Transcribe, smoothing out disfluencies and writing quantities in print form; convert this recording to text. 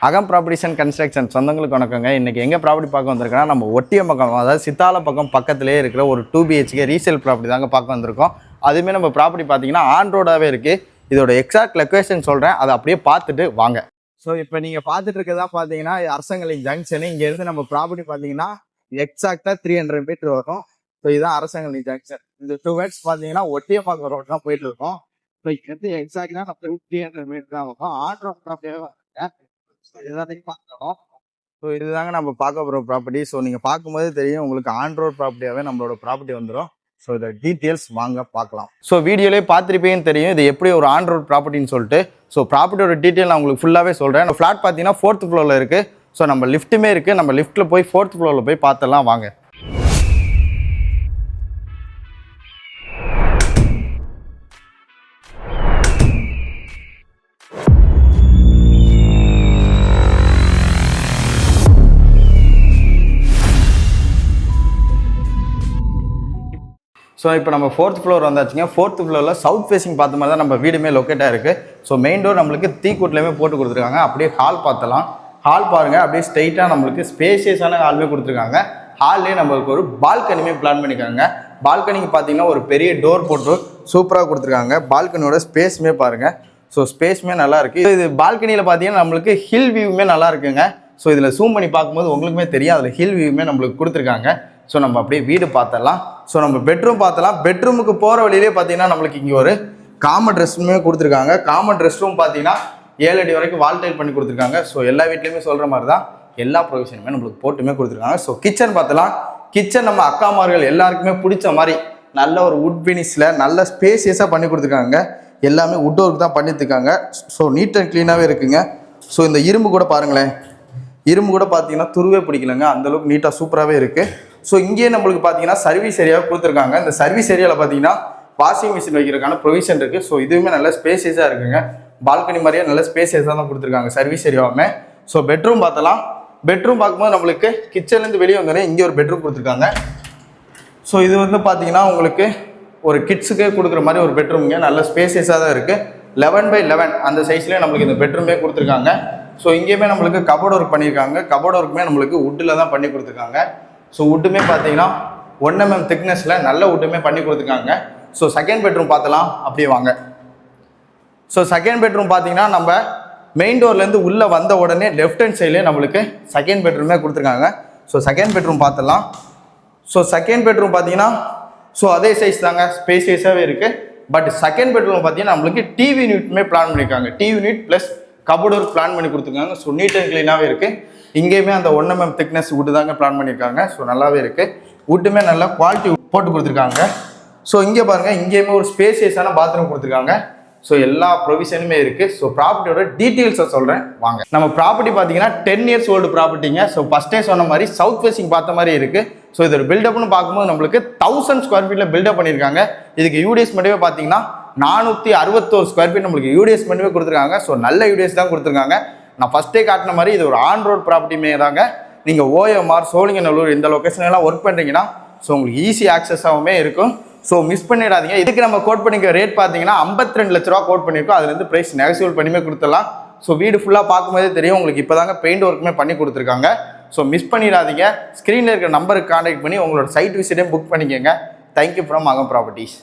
அகம் properties and construction சொந்தங்களுக்கு வணக்கங்க. இன்றைக்கி எங்கே ப்ராப்பர்ட்டி பார்க்க வந்திருக்கோன்னா நம்ம ஒட்டியம் பக்கம், அதாவது சித்தால பக்கம் பக்கத்துலேயே இருக்கிற ஒரு 2 BHK ரீசேல் ப்ராப்பர்ட்டி தாங்க பார்க்க வந்திருக்கோம். அதுவுமே நம்ம ப்ராப்பர்ட்டி பார்த்தீங்கன்னா ஆன் ரோடாகவே இருக்குது. இதோட எக்ஸாக்ட் லொக்கேஷன் சொல்கிறேன், அதை அப்படியே பார்த்துட்டு வாங்க. ஸோ இப்போ நீங்கள் பார்த்துட்டு இருக்கிறதா பார்த்தீங்கன்னா அரசங்கலை ஜங்ஷனு. இங்கேருந்து நம்ம ப்ராப்பர்ட்டி பார்த்தீங்கன்னா எக்ஸாக்டாக 300 மீட்டர் வரும். ஸோ இதுதான் அரசங்கலை ஜங்ஷன். இந்த 2 வேர்ட்ஸ் பார்த்தீங்கன்னா ஒட்டியம் பக்கம் ரோடு தான் போயிட்டு இருக்கோம். ஸோ இங்கேருந்து எக்ஸாக்டாக நம்ம 300 மீட்டர் தான் வரும். ஆன் ரோட் ப்ராப்பர்ட்டியாகவே பார்க்கணும். ஸோ இதுதாங்க நம்ம பார்க்க போகிற ப்ராப்பர்ட்டி. ஸோ நீங்கள் பார்க்கும்போது தெரியும் உங்களுக்கு ஆன் ரோட் ப்ராப்பர்ட்டியாகவே நம்மளோட ப்ராப்பர்ட்டி வந்துடும். ஸோ இதை டீட்டெயில்ஸ் வாங்க பார்க்கலாம். ஸோ வீடியோலேயே பார்த்துருப்பேன்னு தெரியும் இது எப்படி ஒரு ஆன் ரோட் ப்ராப்பர்ட்டின்னு சொல்லிட்டு. ஸோ ப்ராப்பர்ட்டியோட டீட்டெயில் நான் உங்களுக்கு ஃபுல்லாகவே சொல்கிறேன். அந்த ஃப்ளாட் பார்த்தீங்கன்னா 4th ஃப்ளோரில் இருக்குது. ஸோ நம்ம லிஃப்ட்டுமே இருக்குது. நம்ம லிஃப்ட்டில் போய் 4th ஃப்ளோரில் போய் பார்த்துடலாம் வாங்க. ஸோ இப்போ நம்ம 4th ஃப்ளோர் வந்தாச்சுங்க. 4th ஃப்ளோரில் சவுத் ஃபேஸிங் பார்த்த மாதிரி தான் நம்ம வீடுமே லொக்கேட்டாக இருக்குது. ஸோ மெயின் டோர் நம்மளுக்கு தீக்கூட்லேயுமே போட்டு கொடுத்துருக்காங்க. அப்படியே ஹால் பார்த்தலாம். ஹால் பாருங்கள், அப்படியே ஸ்ட்ரைட்டாக நம்மளுக்கு ஸ்பேஷியஸான ஹாலுமே கொடுத்துருக்காங்க. ஹால்லேயே நம்மளுக்கு ஒரு பால்கனியுமே பிளான் பண்ணியிருக்காங்க. பால்கனிக்கு பார்த்தீங்கன்னா ஒரு பெரிய டோர் போட்டு சூப்பராக கொடுத்துருக்காங்க. பால்கனியோட ஸ்பேஸுமே பாருங்கள். ஸோ ஸ்பேஸுமே நல்லா இருக்குது. இது பால்கனியில் பார்த்தீங்கன்னா நம்மளுக்கு ஹில் வியூவுமே நல்லா இருக்குங்க. ஸோ இதில் ஜூம் பண்ணி பார்க்கும்போது உங்களுக்குமே தெரியும், அதில் ஹில் வியூவுமே நம்மளுக்கு கொடுத்துருக்காங்க. ஸோ நம்ம அப்படியே வீடு பார்த்தலாம். ஸோ நம்ம பெட்ரூம் பார்த்தலாம். பெட்ரூமுக்கு போகிற வழியிலே பார்த்தீங்கன்னா நம்மளுக்கு இங்கே ஒரு காமன் ரெஸ்ட் ரூமே கொடுத்துருக்காங்க. காமன் ரெஸ்ட் ரூம் பார்த்தீங்கன்னா 7 அடி வரைக்கும் வால் டைல் பண்ணி கொடுத்துருக்காங்க. ஸோ எல்லா வீட்லேயுமே சொல்கிற மாதிரி தான் எல்லா ப்ரொவிஷனுமே நம்மளுக்கு போட்டுமே கொடுத்துருக்காங்க. ஸோ கிச்சன் பார்த்தலாம். கிச்சன் நம்ம அக்காமார்கள் எல்லாருக்குமே பிடிச்ச மாதிரி நல்ல ஒரு வுட் ஃபினிஷில் நல்ல ஸ்பேசியஸாக பண்ணி கொடுத்துருக்காங்க. எல்லாமே வுட் ஒர்க் தான் பண்ணிட்டுருக்காங்க. ஸோ நீட் அண்ட் க்ளீனாகவே இருக்குங்க. ஸோ இந்த இரும்பு கூட பாருங்களேன், இரும்பு கூட பார்த்தீங்கன்னா துருவே பிடிக்கலங்க, அந்தளவுக்கு நீட்டாக சூப்பராகவே இருக்குது. ஸோ இங்கேயே நம்மளுக்கு பார்த்தீங்கன்னா சர்வீஸ் ஏரியாவை கொடுத்துருக்காங்க. இந்த சர்வீஸ் ஏரியாவில் பார்த்தீங்கன்னா வாஷிங் மிஷின் வைக்கிறதுக்கான ப்ரொவிஷன் இருக்குது. ஸோ இதுவுமே நல்ல ஸ்பேசியஸாக இருக்குங்க. பால்கனி மாதிரியே நல்ல ஸ்பேசியஸாக தான் கொடுத்துருக்காங்க சர்வீஸ் ஏரியாவுமே. ஸோ பெட்ரூம் பார்த்தலாம். பெட்ரூம் பார்க்கும்போது நம்மளுக்கு கிச்சன்லேருந்து வெளியே வந்தோடனே இங்கே ஒரு பெட்ரூம் கொடுத்துருக்காங்க. ஸோ இது வந்து பார்த்தீங்கன்னா உங்களுக்கு ஒரு கிட்ஸுக்கே கொடுக்குற மாதிரி ஒரு பெட்ரூமுங்க. நல்ல ஸ்பேசியஸாக தான் இருக்குது. 11x11 அந்த சைஸ்லேயே நம்மளுக்கு இந்த பெட்ரூமே கொடுத்துருக்காங்க. ஸோ இங்கேயுமே நம்மளுக்கு கபோர்ட் ஒர்க் பண்ணியிருக்காங்க. கபோர்ட் ஒர்க்குமே நம்மளுக்கு வுட்டில் தான் பண்ணி கொடுத்துருக்காங்க. ஸோ வுட்டுமே பார்த்தீங்கன்னா 1 mm திக்னஸில் நல்ல வுட்டுமே பண்ணி கொடுத்துருக்காங்க. ஸோ செகண்ட் பெட்ரூம் பார்த்தலாம், அப்படியே வாங்க. ஸோ செகண்ட் பெட்ரூம் பார்த்தீங்கன்னா நம்ம மெயின் டோர்லேருந்து உள்ளே வந்த உடனே லெஃப்ட் ஹேண்ட் சைட்லேயே நம்மளுக்கு செகண்ட் பெட்ரூமே கொடுத்துருக்காங்க. ஸோ செகண்ட் பெட்ரூம் பார்த்துடலாம். ஸோ செகண்ட் பெட்ரூம் பார்த்தீங்கன்னா ஸோ அதே சைஸ் தாங்க, ஸ்பேசியஸாகவே இருக்குது. பட் செகண்ட் பெட்ரூம் பார்த்தீங்கன்னா நம்மளுக்கு டிவி யூனிட்டுமே பிளான் பண்ணியிருக்காங்க. TV unit plus cupboard work plan பண்ணி கொடுத்துருக்காங்க. ஸோ நீட் அண்ட் க்ளீனாகவே இருக்குது. இங்கேயுமே அந்த 1 mm திக்னஸ் வுட்டு தாங்க பிளான் பண்ணியிருக்காங்க. ஸோ நல்லாவே இருக்குது. வுட்டுமே நல்லா குவாலிட்டி போட்டு கொடுத்துருக்காங்க. ஸோ இங்கே பாருங்கள், இங்கேயுமே ஒரு ஸ்பேசியஸான பாத்ரூம் கொடுத்துருக்காங்க. ஸோ எல்லா ப்ரொவிஷனுமே இருக்குது. ஸோ ப்ராப்பர்ட்டியோட டீட்டெயில்ஸை சொல்கிறேன் வாங்க. நம்ம ப்ராப்பர்ட்டி பார்த்தீங்கன்னா 10 years ஓல்டு ப்ராப்பர்ட்டிங்க. ஸோ ஃபஸ்ட்டே சொன்ன மாதிரி சவுத் ஃபேஸிங் பார்த்த மாதிரி இருக்குது. ஸோ இதோட பில்டப்னு பார்க்கும்போது நம்மளுக்கு 1000 ஸ்கொயர் ஃபீட்டில் பில்டப் பண்ணியிருக்காங்க. இதுக்கு யூடிஎஸ் மட்டுமே பார்த்தீங்கன்னா 461 ஸ்கொயர் ஃபீட் நம்மளுக்கு யூடிஎஸ் மட்டுமே கொடுத்துருக்காங்க. ஸோ நல்ல யூடிஎஸ் தான் கொடுத்துருக்காங்க. நான் ஃபஸ்ட்டே காட்டின மாதிரி இது ஒரு ஆன் ரோட் ப்ராப்பர்ட்டிமே தாங்க. நீங்கள் OMR சோழிங்கநல்லூர் இந்த லொக்கேஷன்லாம் ஒர்க் பண்ணுறீங்கன்னா ஸோ உங்களுக்கு ஈஸி ஆக்சஸாகவுமே இருக்கும். ஸோ மிஸ் பண்ணிடாதீங்க. இதுக்கு நம்ம கோட் பண்ணிக்க ரேட் பார்த்தீங்கன்னா 52 லட்ச ரூபா கோட் பண்ணியிருக்கோம். அதுலேருந்து ப்ரைஸ் நெகோசியபிள் பண்ணியுமே கொடுத்துடலாம். ஸோ வீடு ஃபுல்லாக பார்க்கும்போதே தெரியும் உங்களுக்கு இப்போ தாங்க பெயிண்ட் ஒர்க்குமே பண்ணி கொடுத்துருக்காங்க. ஸோ மிஸ் பண்ணிடாதீங்க. ஸ்க்ரீனில் இருக்கிற நம்பருக்கு கான்டாக்ட் பண்ணி உங்களோட சைட் விசிட்டையும் புக் பண்ணிக்கோங்க. தேங்க்யூ ஃப்ரம் அகம் ப்ராப்பர்ட்டிஸ்.